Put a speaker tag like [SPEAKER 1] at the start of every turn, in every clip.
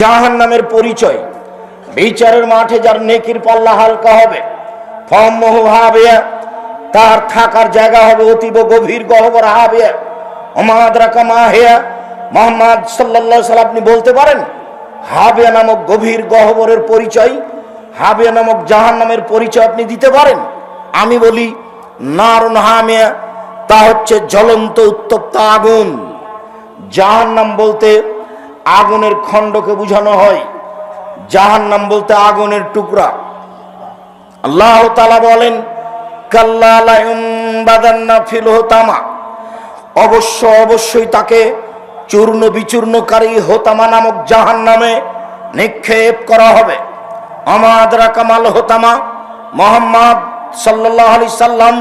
[SPEAKER 1] জাহান্নামের পরিচয়। বিচারের মাঠে যার নেকির পাল্লা হালকা হবে, ফাম্মাহু হাবিয়া, তার থাকার জায়গা হবে অতীব গভীর গহ্বর হাবিয়া। ওমা আদরাকা মা হিয়া, মুহাম্মদ সাল্লাল্লাহু আলাইহি ওয়াসাল্লাম আপনি বলতে পারেন হাবিয়া নামক গভীর গহ্বরের পরিচয়, হাবিয়া নামক জাহান্নামের পরিচয় আপনি দিতে পারেন? আমি বলি নারুন হামিয়া, তা হচ্ছে জ্বলন্ত উত্তপ্ত আগুন। জাহান্নাম বলতে আগুনের খণ্ডকে বোঝানো হয়, জাহান্নাম বলতে আগুনের টুকরা। আল্লাহ তাআলা বলেন কাল্লা লা ইউনবাদান্না ফিল হুতামা, অবশ্যই তাকে চূর্ণ বিচূর্ণকারী হোতামা নামক জাহান্নামে নিক্ষেপ করা হবে। ওমা আদরাকা মাল হোতামা, মুহাম্মদ সাল্লাল্লাহু আলাইহি সাল্লাম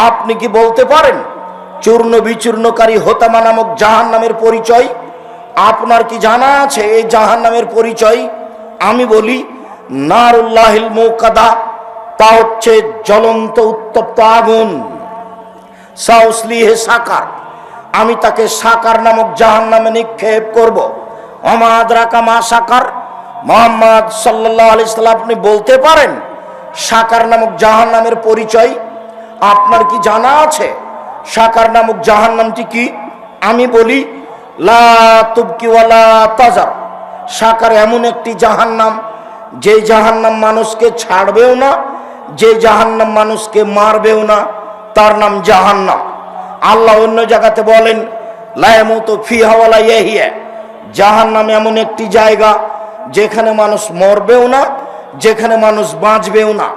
[SPEAKER 1] আপনি কি বলতে পারেন চূর্ণ বিচূর্ণকারী হোতামা নামক জাহান্নামের পরিচয়? আপনার কি জানা আছে এই জাহান্নামের পরিচয়? আমি বলি নারুল্লাহিল মুকাদা, তা হচ্ছে জ্বলন্ত উত্তপ্ত আগুন। সাউসলিহে সাকার, আমি তাকে সাকার নামক জাহান্নামে নিক্ষেপ করব। ওমা আদরাকা মা সাকার, মুহাম্মদ সাল্লাল্লাহু আলাইহি সাল্লাম আপনি বলতে পারেন সাকার নামক জাহান্নামের পরিচয়? আপনার কি জানা আছে সাকার নামক জাহান্নামটি কি? আমি বলি লা তুবকি ওয়ালা তাজার, সাকার এমন একটি জাহান্নাম যে জাহান্নাম মানুষকে ছাড়বেও না, যে জাহান্নাম মানুষকে মারবেও না, তার নাম জাহান্নাম। আল্লাহ অন্য জায়গাতে বলেন লা ইয়ামুতু ফিহা ওয়ালা ইয়াহইয়া, জাহান্নাম এমন একটি জায়গা যেখানে মানুষ মরবেও না, যেখানে মানুষ বাঁচবেও না।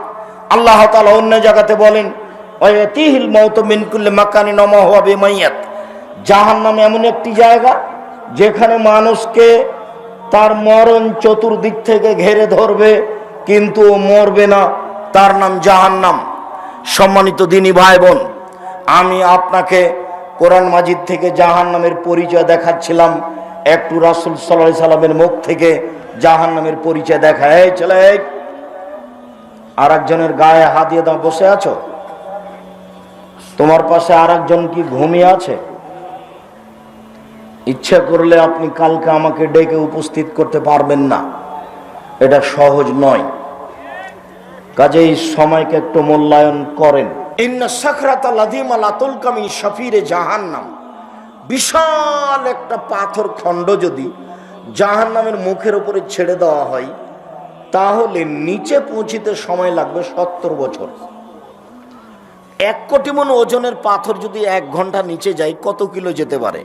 [SPEAKER 1] আল্লাহ তাআলা অন্য জায়গাতে বলেন ওয়ায়াতিহিল মাউতু মিন কুল্লি মাকানিন ওয়া মা হুয়া বিমাইয়াত, জাহান্নাম এমন একটি জায়গা যেখানে মানুষকে তার মরণ চতুর্দিক থেকে ঘেরে ধরবে কিন্তু ও মরবে না, তার নাম জাহান্নাম। সম্মানিত দিনী ভাই বোন, আমি আপনাকে কোরআন মাজিদ থেকে জাহান্নামের পরিচয় দেখাচ্ছিলাম, একটু রাসূল সাল্লাল্লাহু আলাইহি সাল্লামের মুখ থেকে জাহান্নামের পরিচয় দেখা। এই ছেলে, আর একজনের গায়ে হাত দিয়ে দাও, বসে আছো, তোমার পাশে আর একজন কি ঘুমিয়ে আছে? ইচ্ছা করলে আপনি কালকে আমাকে ডেকে উপস্থিত করতে পারবেন না, এটা সহজ নয়। কাজেই সময়কে একটু মূল্যায়ন করেন। ইন্না সাখরাতা লাযীমা লা তুলকা মিন শাফিরে জাহান্নাম, বিশাল একটা পাথর খণ্ড যদি জাহান্নামের মুখের উপরে ছেড়ে দেওয়া হয় তাহলে নিচে পৌঁছিতে সময় লাগবে 70 বছর। 1 কোটি মণ ওজনের পাথর যদি 1 ঘন্টা নিচে যায় কত কিলো যেতে পারে?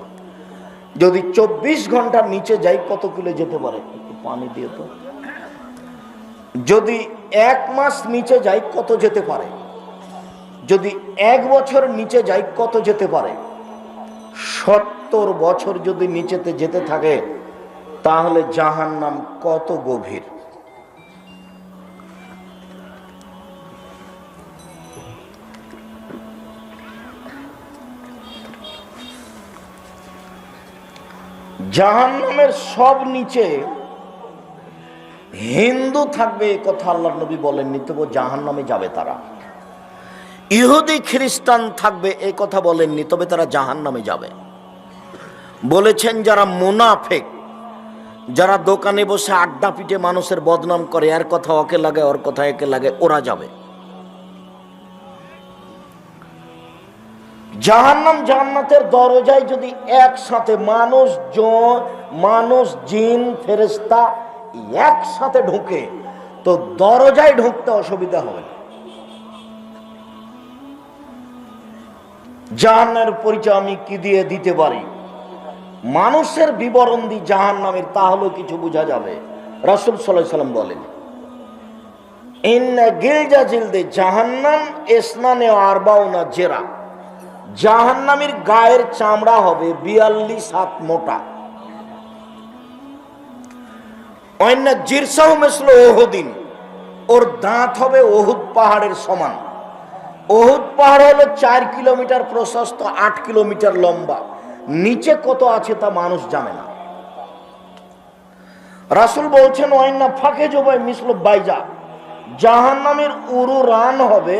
[SPEAKER 1] যদি 24 ঘন্টার নিচে যায় কত কিলো যেতে পারে? একটু পানি দিয়ে তো। যদি 1 মাস নিচে যায় কত যেতে পারে? যদি 1 বছর নিচে যায় কত যেতে পারে? 70 বছর যদি নিচেতে যেতে থাকে তাহলে জাহান্নাম কত গভীর। জাহান্নামের সব নিচে হিন্দু থাকবে এ কথা আল্লাহর নবী বলেননি, তবু জাহান্নামে যাবে তারা। ইহুদি খ্রিস্টান থাকবে এ কথা বলেননি, তবে তারা জাহান্নামে যাবে। বলেছেন যারা মুনাফিক, যারা দোকানে বসে আড্ডা পিটে মানুষের বদনাম করে, এর কথা ওকে লাগে ওর কথা একে লাগে, ওরা যাবে। জাহান্নাম জান্নাতের দরজায় যদি একসাথে মানুষ জিন ফেরেশতা একসাথে ঢুকে তো দরজায় ঢুকতে অসুবিধা হবে না। জাহান্নামের পরিচয় আমি কি দিয়ে দিতে পারি? মানুষের বিবরণ দি জাহান্নামের, তাহলেও কিছু বোঝা যাবে। রাসূল সাল্লাল্লাহু আলাইহি সাল্লাম বলেন ইন্না গিলজা জিলদে জাহান্নাম ইসনানে আরবাউনা জেরা, জাহান্নামীর গায়ের চামড়া হবে 42 হাত মোটা। অন্য জিরসাহু মিসলু উহুদিন, ওর দাঁত হবে উহুদ পাহাড়ের সমান। উহুদ পাহাড় হলো 4 কিলোমিটার প্রশস্ত, 8 কিলোমিটার লম্বা। নিচে কত আছে তা মানুষ জানে না। রাসূল বলছেন ওয়াইন্না ফাকে জবাই মিসলু বাইজা, জাহান্নামের উরু রান হবে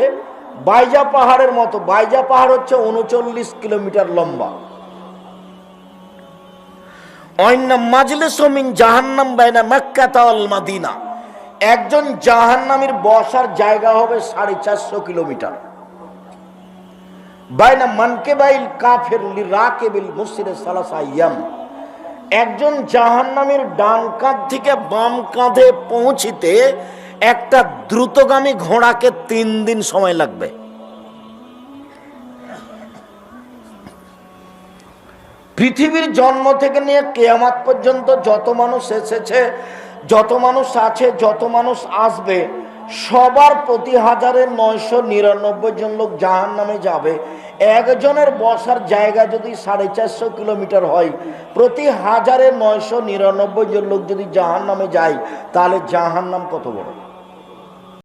[SPEAKER 1] বাইজা পাহাড়ের মতো। বাইজা পাহাড় হচ্ছে 39 কিলোমিটার লম্বা। অন্য মাজলিসু মিন জাহান্নাম বাইনা মক্কা ওয়াল মদিনা, একজন জাহান্নামীর বসার জায়গা হবে 450 কিলোমিটার। বাইনা মানকিবাইল কাফির লিরাকিবিল মুসরির সালাসা আইয়াম, একজন জাহান্নামীর ডান কাঁধ থেকে বাম কাঁধে পৌঁছিতে একটা দ্রুতগামী ঘোড়াকে 3 দিন সময় লাগবে। পৃথিবীর জন্ম থেকে নিয়ে কিয়ামত পর্যন্ত যত মানুষ এসেছে, যত মানুষ আছে, যত মানুষ আসবে, সবার প্রতি 1999 জন লোক জাহান্নামে যাবে। একজনের বসার জায়গা যদি 450 কিলোমিটার হয়, প্রতি 1999 জন লোক যদি জাহান্নামে যায়, তাহলে জাহান্নাম কত বড়।